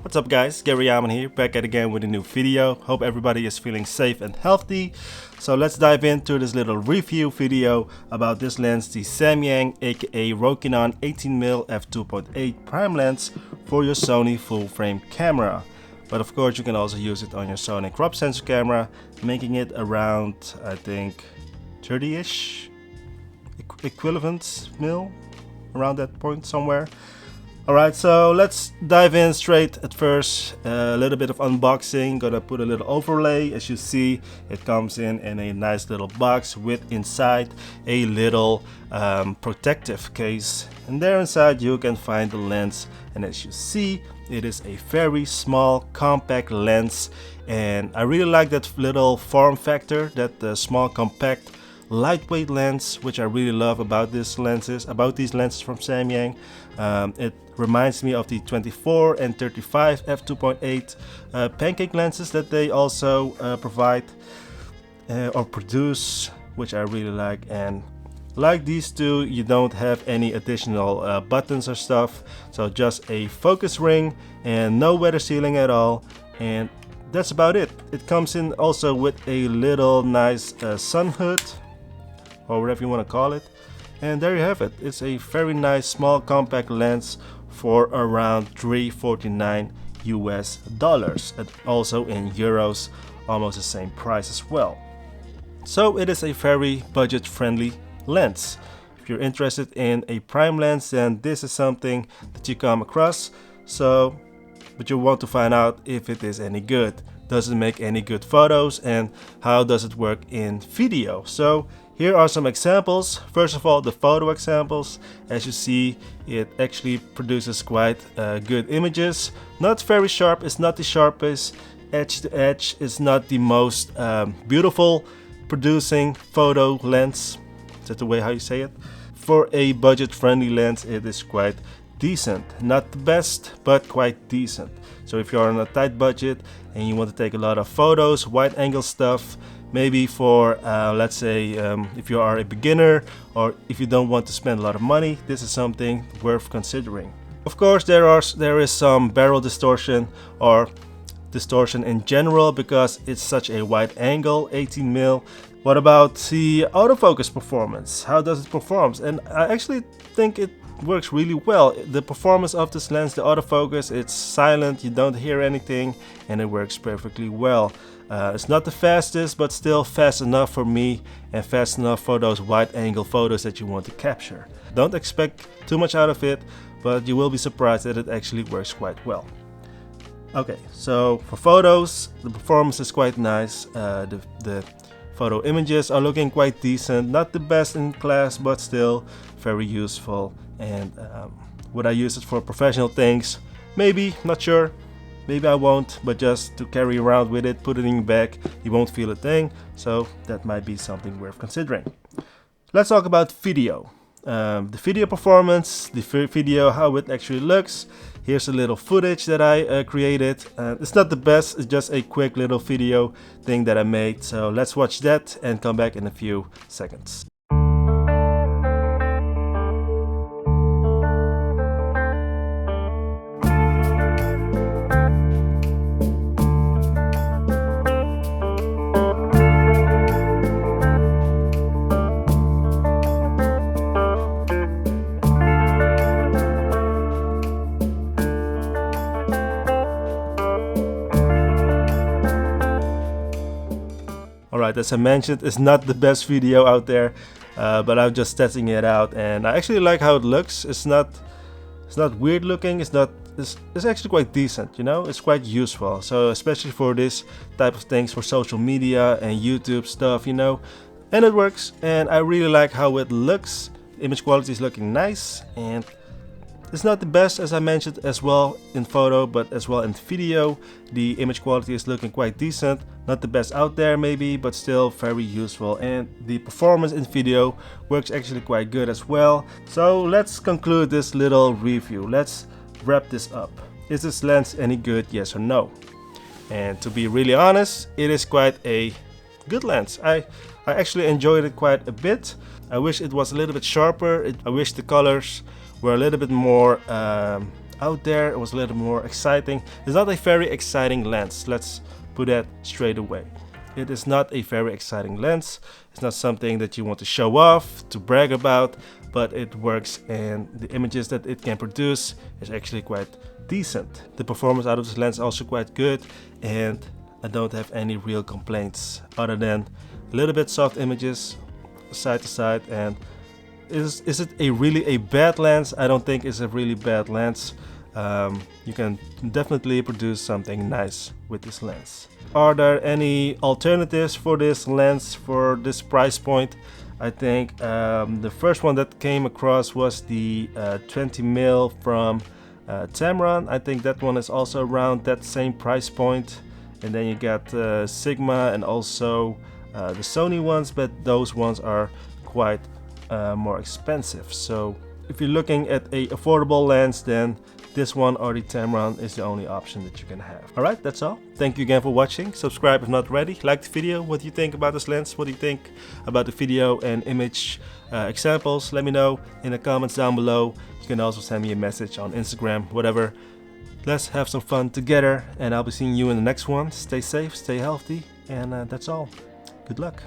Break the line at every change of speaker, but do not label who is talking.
What's up guys, Gary Yaman here, back at again with a new video. Hope everybody is feeling safe and healthy. So let's dive into this little review video about this lens, the Samyang aka Rokinon 18mm F2.8 prime lens for your Sony full frame camera. But of course you can also use it on your Sony crop sensor camera, making it around, I think, 30-ish equivalent mil, around that point somewhere. Alright, so let's dive in straight at first. A little bit of unboxing. Gonna put a little overlay. As you see, it comes in a nice little box with inside a little protective case. And there inside you can find the lens. And as you see, it is a very small, compact lens. And I really like that little form factor, that small, compact, lightweight lens, which I really love about these lenses from Samyang. It reminds me of the 24 and 35 f2.8 pancake lenses that they also provide or produce, which I really like. And like these two, you don't have any additional buttons or stuff, so just a focus ring and no weather sealing at all, and that's about it. It comes in also with a little nice sun hood, or whatever you want to call it. And there you have it. It's a very nice small compact lens for around $349 US, and also in euros, almost the same price as well. So it is a very budget friendly lens. If you're interested in a prime lens, then this is something that you come across. But you want to find out if it is any good. Does it make any good photos, and how does it work in video? So here are some examples. First of all, the photo examples. As you see, it actually produces quite good images. Not very sharp, it's not the sharpest. Edge to edge is not the most beautiful producing photo lens. Is that the way how you say it? For a budget friendly lens, it is quite decent. Not the best, but quite decent. So if you're on a tight budget and you want to take a lot of photos, wide angle stuff, maybe for let's say if you are a beginner, or if you don't want to spend a lot of money, this is something worth considering. Of course there is some barrel distortion, or distortion in general, because it's such a wide angle, 18mm. What about the autofocus performance? How does it perform? And I actually think it works really well. The performance of this lens, the autofocus, it's silent, you don't hear anything, and it works perfectly well. It's not the fastest, but still fast enough for me, and fast enough for those wide angle photos that you want to capture. Don't expect too much out of it, but you will be surprised that it actually works quite well. Okay, so for photos, the performance is quite nice. The photo images are looking quite decent. Not the best in class, but still very useful. And would I use it for professional things? Maybe, not sure. Maybe I won't, but just to carry around with it, put it in your bag, you won't feel a thing. So that might be something worth considering. Let's talk about video. The video performance, the video, how it actually looks. Here's a little footage that I created. It's not the best, it's just a quick little video thing that I made. So let's watch that and come back in a few seconds. Alright, as I mentioned, it's not the best video out there, but I'm just testing it out, and I actually like how it looks. It's not weird looking. It's actually quite decent, you know. It's quite useful. So especially for this type of things, for social media and YouTube stuff, you know. And it works, and I really like how it looks. Image quality is looking nice, and it's not the best, as I mentioned, as well in photo, but as well in video. The image quality is looking quite decent. Not the best out there maybe, but still very useful. And the performance in video works actually quite good as well. So let's conclude this little review. Let's wrap this up. Is this lens any good, yes or no? And to be really honest, it is quite a good lens. I actually enjoyed it quite a bit. I wish it was a little bit sharper. I wish the colors were a little bit more out there. It was a little more exciting. It's not a very exciting lens. Let's put that straight away. It is not a very exciting lens. It's not something that you want to show off, to brag about, but it works, and the images that it can produce is actually quite decent. The performance out of this lens is also quite good, and I don't have any real complaints other than a little bit soft images side to side. And is it really a bad lens? I don't think it's a really bad lens. You can definitely produce something nice with this lens. Are there any alternatives for this lens for this price point? I think the first one that came across was the 20mm from Tamron. I think that one is also around that same price point. And then you got Sigma and also the Sony ones, but those ones are quite more expensive. So if you're looking at a affordable lens, then this one or the Tamron is the only option that you can have. Alright, that's all. Thank you again for watching. Subscribe if not already. Like the video. What do you think about this lens? What do you think about the video and image examples? Let me know in the comments down below. You can also send me a message on Instagram, whatever. Let's have some fun together, and I'll be seeing you in the next one. Stay safe, stay healthy, and that's all. Good luck.